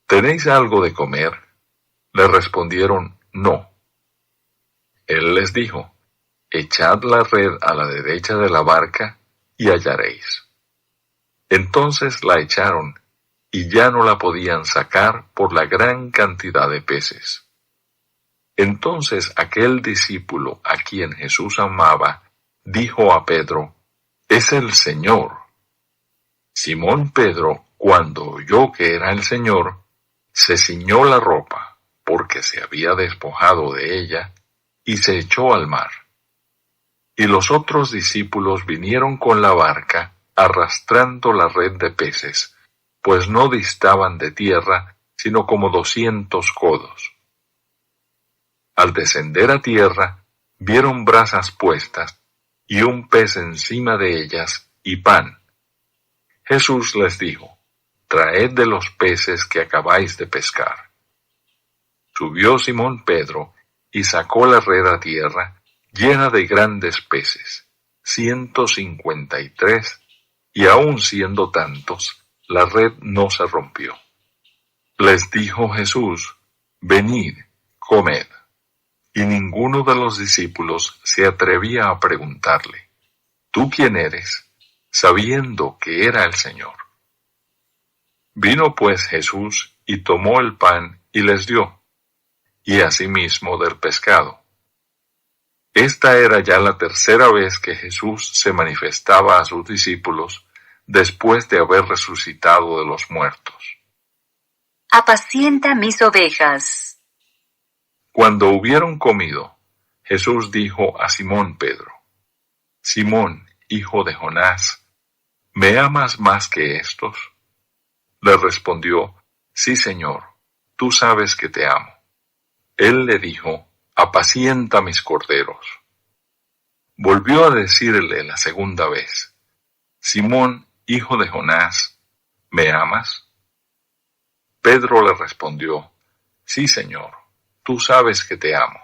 ¿tenéis algo de comer?». Le respondieron: «No». Él les dijo: «Echad la red a la derecha de la barca, y hallaréis». Entonces la echaron, y ya no la podían sacar por la gran cantidad de peces. Entonces aquel discípulo a quien Jesús amaba, dijo a Pedro: «Es el Señor». Simón Pedro, cuando oyó que era el Señor, se ciñó la ropa, porque se había despojado de ella, y se echó al mar. Y los otros discípulos vinieron con la barca, arrastrando la red de peces, pues no distaban de tierra, sino como 200 codos. Al descender a tierra, vieron brasas puestas, y un pez encima de ellas, y pan. Jesús les dijo: «Traed de los peces que acabáis de pescar». Subió Simón Pedro, y sacó la red a tierra, llena de grandes peces, 153, y aun siendo tantos, la red no se rompió. Les dijo Jesús: Venid, comed. Y ninguno de los discípulos se atrevía a preguntarle: ¿Tú quién eres?, sabiendo que era el Señor. Vino pues Jesús y tomó el pan y les dio, y asimismo del pescado. Esta era ya la tercera vez que Jesús se manifestaba a sus discípulos después de haber resucitado de los muertos. Apacienta mis ovejas. Cuando hubieron comido, Jesús dijo a Simón Pedro: Simón, hijo de Jonás, ¿me amas más que estos? Le respondió: Sí, Señor, tú sabes que te amo. Él le dijo: Apacienta mis corderos. Volvió a decirle la segunda vez: Simón, hijo de Jonás, ¿me amas? Pedro le respondió: Sí, Señor, tú sabes que te amo.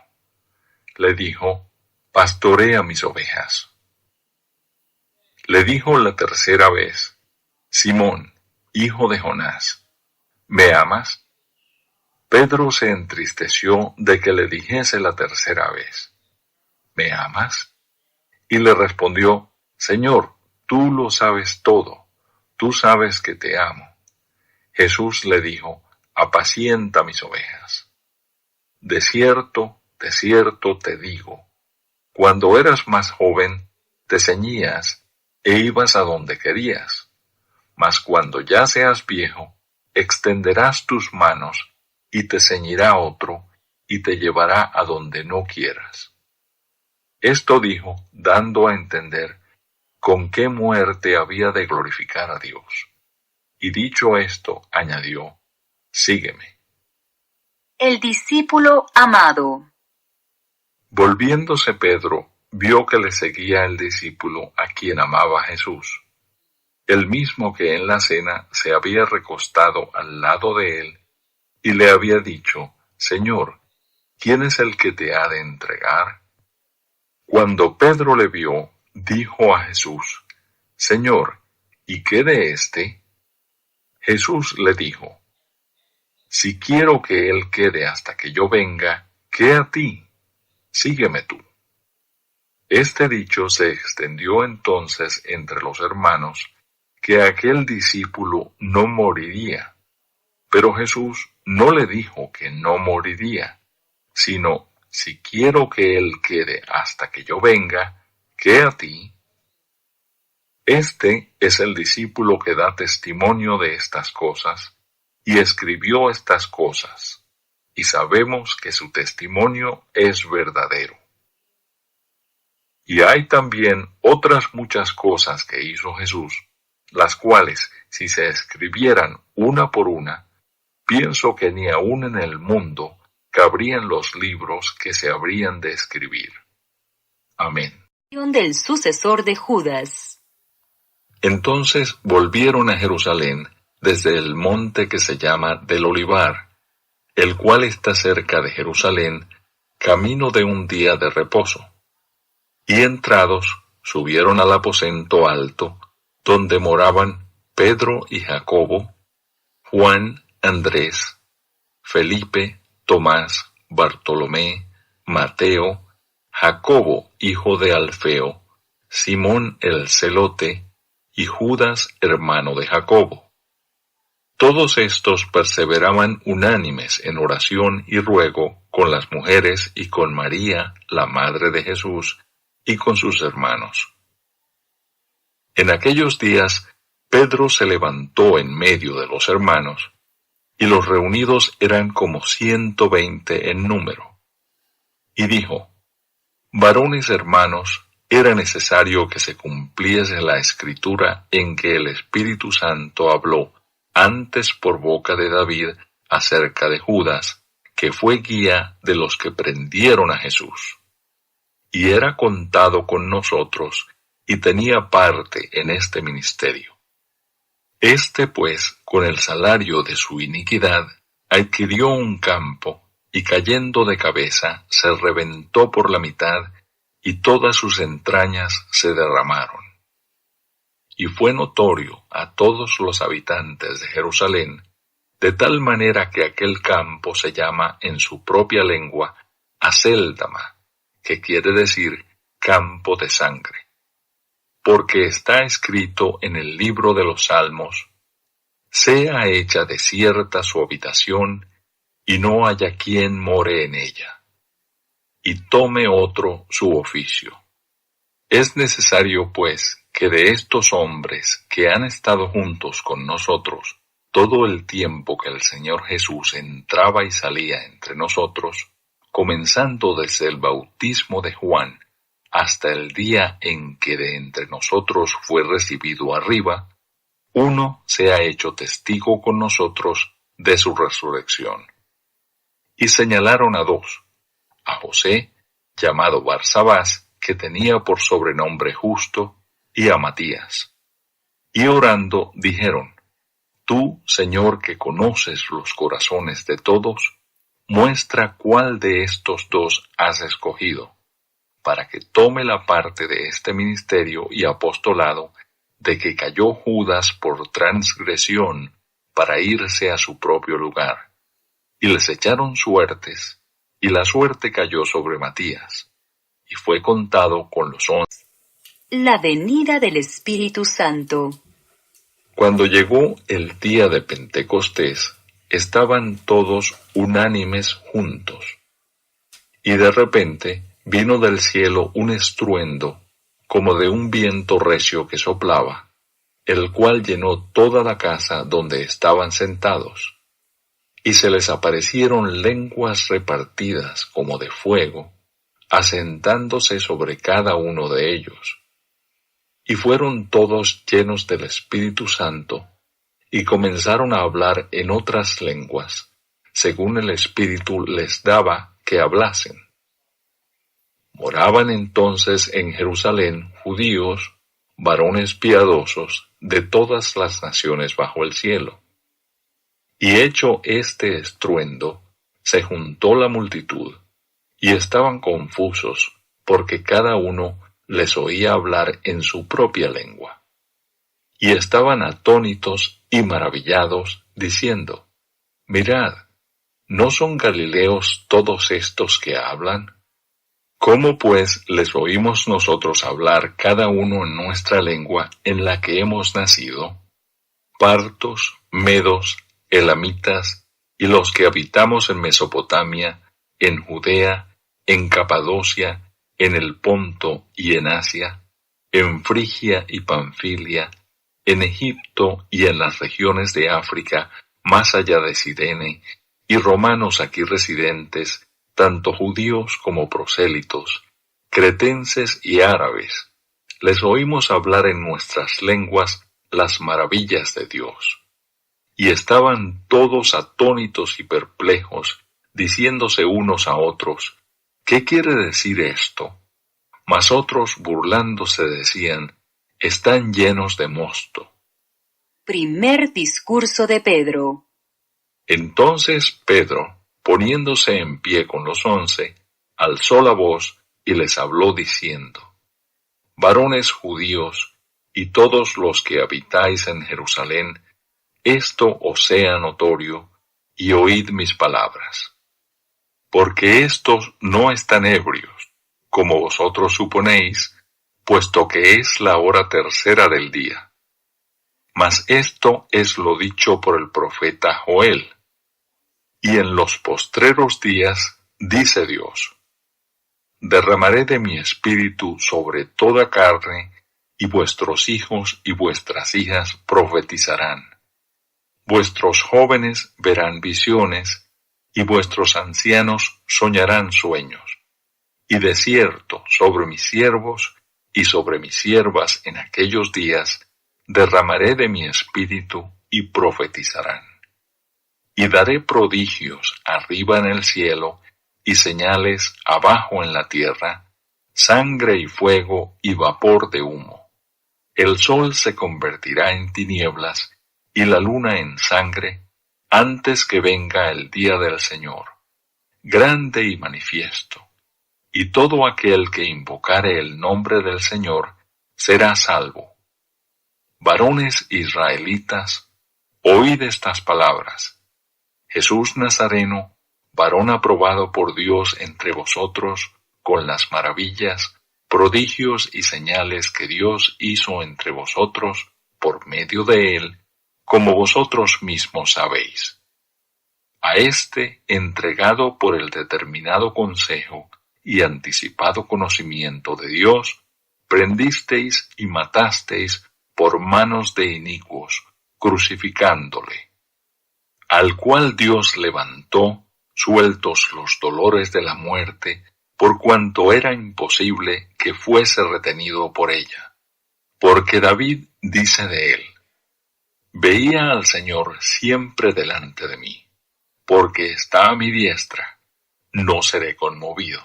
Le dijo: Pastorea mis ovejas. Le dijo la tercera vez: Simón, hijo de Jonás, ¿me amas? Pedro se entristeció de que le dijese la tercera vez: ¿Me amas? Y le respondió: Señor, tú lo sabes todo, tú sabes que te amo. Jesús le dijo: Apacienta mis ovejas. De cierto te digo, cuando eras más joven, te ceñías e ibas a donde querías. Mas cuando ya seas viejo, extenderás tus manos, y te ceñirá otro, y te llevará a donde no quieras. Esto dijo, dando a entender con qué muerte había de glorificar a Dios. Y dicho esto, añadió: Sígueme. El discípulo amado. Volviéndose Pedro, vio que le seguía el discípulo a quien amaba Jesús, el mismo que en la cena se había recostado al lado de él, y le había dicho: Señor, ¿quién es el que te ha de entregar? Cuando Pedro le vio, dijo a Jesús: Señor, ¿y qué de éste? Jesús le dijo: Si quiero que él quede hasta que yo venga, ¿qué a ti? Sígueme tú. Este dicho se extendió entonces entre los hermanos, que aquel discípulo no moriría. Pero Jesús no le dijo que no moriría, sino: si quiero que él quede hasta que yo venga, ¿qué a ti? Este es el discípulo que da testimonio de estas cosas, y escribió estas cosas, y sabemos que su testimonio es verdadero. Y hay también otras muchas cosas que hizo Jesús, las cuales, si se escribieran una por una, pienso que ni aun en el mundo cabrían los libros que se habrían de escribir. Amén. Del sucesor de Judas. Entonces volvieron a Jerusalén desde el monte que se llama del Olivar, el cual está cerca de Jerusalén, camino de un día de reposo. Y entrados, subieron al aposento alto, donde moraban Pedro y Jacobo, Juan, Andrés, Felipe, Tomás, Bartolomé, Mateo, Jacobo, hijo de Alfeo, Simón el celote, y Judas, hermano de Jacobo. Todos estos perseveraban unánimes en oración y ruego con las mujeres y con María, la madre de Jesús, y con sus hermanos. En aquellos días, Pedro se levantó en medio de los hermanos, y los reunidos eran como 120 en número. Y dijo: Varones hermanos, era necesario que se cumpliese la escritura en que el Espíritu Santo habló antes por boca de David acerca de Judas, que fue guía de los que prendieron a Jesús. Y era contado con nosotros, y tenía parte en este ministerio. Este, pues, con el salario de su iniquidad, adquirió un campo, y cayendo de cabeza, se reventó por la mitad, y todas sus entrañas se derramaron. Y fue notorio a todos los habitantes de Jerusalén de tal manera que aquel campo se llama en su propia lengua Acéldama, que quiere decir campo de sangre. Porque está escrito en el libro de los Salmos: sea hecha desierta su habitación, y no haya quien more en ella, y tome otro su oficio. Es necesario, pues, que de estos hombres que han estado juntos con nosotros todo el tiempo que el Señor Jesús entraba y salía entre nosotros, comenzando desde el bautismo de Juan hasta el día en que de entre nosotros fue recibido arriba, uno se ha hecho testigo con nosotros de su resurrección. Y señalaron a dos: a José, llamado Barsabás, que tenía por sobrenombre Justo, y a Matías. Y orando dijeron: tú, Señor, que conoces los corazones de todos, muestra cuál de estos dos has escogido, para que tome la parte de este ministerio y apostolado de que cayó Judas por transgresión para irse a su propio lugar. Y les echaron suertes, y la suerte cayó sobre Matías, y fue contado con los 11. La venida del Espíritu Santo. Cuando llegó el día de Pentecostés, estaban todos unánimes juntos. Y de repente vino del cielo un estruendo, como de un viento recio que soplaba, el cual llenó toda la casa donde estaban sentados. Y se les aparecieron lenguas repartidas como de fuego, asentándose sobre cada uno de ellos. Y fueron todos llenos del Espíritu Santo, y comenzaron a hablar en otras lenguas, según el Espíritu les daba que hablasen. Moraban entonces en Jerusalén judíos, varones piadosos de todas las naciones bajo el cielo. Y hecho este estruendo, se juntó la multitud, y estaban confusos, porque cada uno les oía hablar en su propia lengua. Y estaban atónitos y maravillados, diciendo: mirad, ¿no son galileos todos estos que hablan? ¿Cómo pues les oímos nosotros hablar cada uno en nuestra lengua en la que hemos nacido? Partos, medos, elamitas, y los que habitamos en Mesopotamia, en Judea, en Capadocia, en el Ponto y en Asia, en Frigia y Panfilia, en Egipto y en las regiones de África, más allá de Cirene, y romanos aquí residentes, tanto judíos como prosélitos, cretenses y árabes, les oímos hablar en nuestras lenguas las maravillas de Dios. Y estaban todos atónitos y perplejos, diciéndose unos a otros: ¿qué quiere decir esto? Mas otros, burlándose, decían: están llenos de mosto. Primer discurso de Pedro. Entonces Pedro, poniéndose en pie con los 11, alzó la voz y les habló diciendo: varones judíos, y todos los que habitáis en Jerusalén, esto os sea notorio, y oíd mis palabras. Porque estos no están ebrios, como vosotros suponéis, puesto que es la hora tercera del día. Mas esto es lo dicho por el profeta Joel. Y en los postreros días, dice Dios: derramaré de mi espíritu sobre toda carne, y vuestros hijos y vuestras hijas profetizarán. Vuestros jóvenes verán visiones, y vuestros ancianos soñarán sueños. Y de cierto sobre mis siervos y sobre mis siervas en aquellos días derramaré de mi espíritu y profetizarán. Y daré prodigios arriba en el cielo y señales abajo en la tierra, sangre y fuego y vapor de humo. El sol se convertirá en tinieblas y la luna en sangre antes que venga el día del Señor, grande y manifiesto. Y todo aquel que invocare el nombre del Señor será salvo. Varones israelitas, oíd estas palabras. Jesús Nazareno, varón aprobado por Dios entre vosotros, con las maravillas, prodigios y señales que Dios hizo entre vosotros por medio de él, como vosotros mismos sabéis. A éste, entregado por el determinado consejo y anticipado conocimiento de Dios, prendisteis y matasteis por manos de inicuos, crucificándole, al cual Dios levantó, sueltos los dolores de la muerte, por cuanto era imposible que fuese retenido por ella. Porque David dice de él: Veía al Señor siempre delante de mí, porque está a mi diestra, no seré conmovido.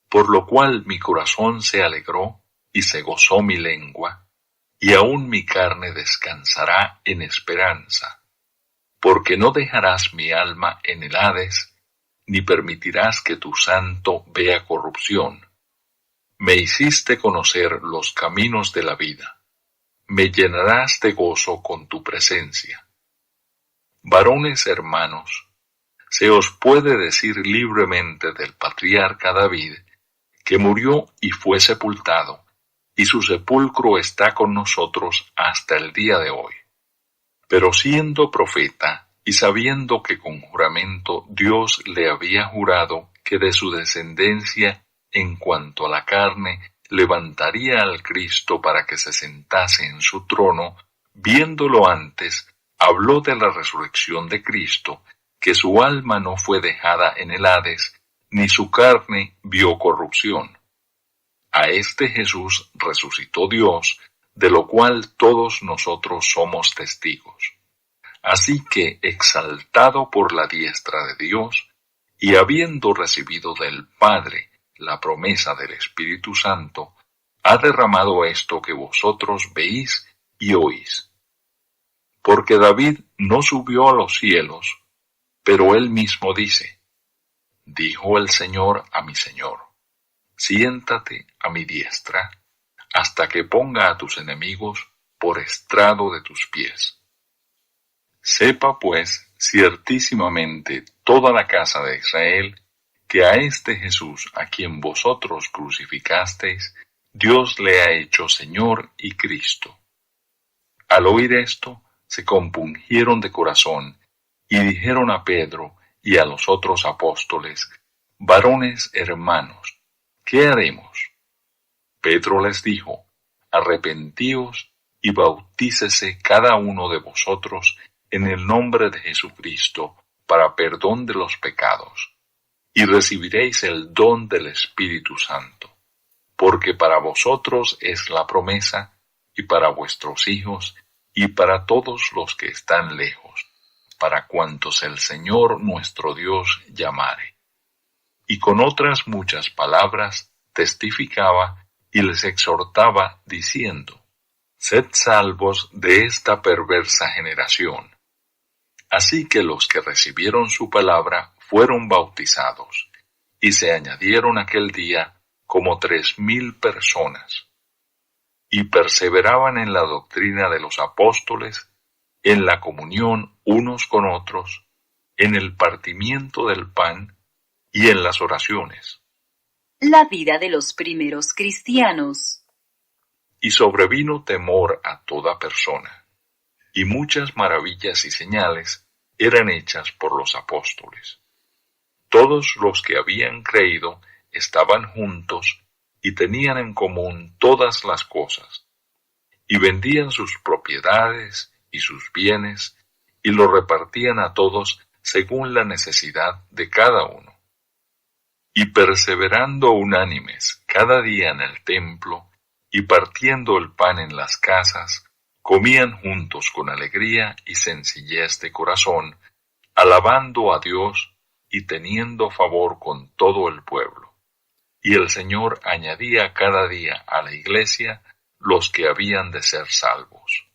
Por lo cual mi corazón se alegró y se gozó mi lengua, y aún mi carne descansará en esperanza, porque no dejarás mi alma en el Hades, ni permitirás que tu santo vea corrupción. Me hiciste conocer los caminos de la vida, me llenarás de gozo con tu presencia. Varones hermanos, se os puede decir libremente del patriarca David, que murió y fue sepultado, y su sepulcro está con nosotros hasta el día de hoy. Pero siendo profeta, y sabiendo que con juramento Dios le había jurado que de su descendencia, en cuanto a la carne, levantaría al Cristo para que se sentase en su trono, viéndolo antes, habló de la resurrección de Cristo, que su alma no fue dejada en el Hades, ni su carne vio corrupción. A este Jesús resucitó Dios, de lo cual todos nosotros somos testigos. Así que, exaltado por la diestra de Dios, y habiendo recibido del Padre la promesa del Espíritu Santo, ha derramado esto que vosotros veis y oís. Porque David no subió a los cielos, pero él mismo dice: Dijo el Señor a mi Señor: Siéntate a mi diestra, hasta que ponga a tus enemigos por estrado de tus pies. Sepa pues ciertísimamente toda la casa de Israel, que a este Jesús, a quien vosotros crucificasteis, Dios le ha hecho Señor y Cristo. Al oír esto, se compungieron de corazón, y dijeron a Pedro y a los otros apóstoles: Varones hermanos, ¿qué haremos? Pedro les dijo: Arrepentíos y bautícese cada uno de vosotros en el nombre de Jesucristo para perdón de los pecados, y recibiréis el don del Espíritu Santo, porque para vosotros es la promesa, y para vuestros hijos, y para todos los que están lejos, para cuantos el Señor nuestro Dios llamare. Y con otras muchas palabras testificaba y les exhortaba diciendo: Sed salvos de esta perversa generación. Así que los que recibieron su palabra fueron bautizados, y se añadieron aquel día como 3,000 personas. Y perseveraban en la doctrina de los apóstoles, en la comunión unos con otros, en el partimiento del pan y en las oraciones. La vida de los primeros cristianos. Y sobrevino temor a toda persona, y muchas maravillas y señales eran hechas por los apóstoles. Todos los que habían creído estaban juntos y tenían en común todas las cosas, y vendían sus propiedades y sus bienes, y lo repartían a todos según la necesidad de cada uno. Y perseverando unánimes cada día en el templo, y partiendo el pan en las casas, comían juntos con alegría y sencillez de corazón, alabando a Dios y teniendo favor con todo el pueblo. Y el Señor añadía cada día a la iglesia los que habían de ser salvos.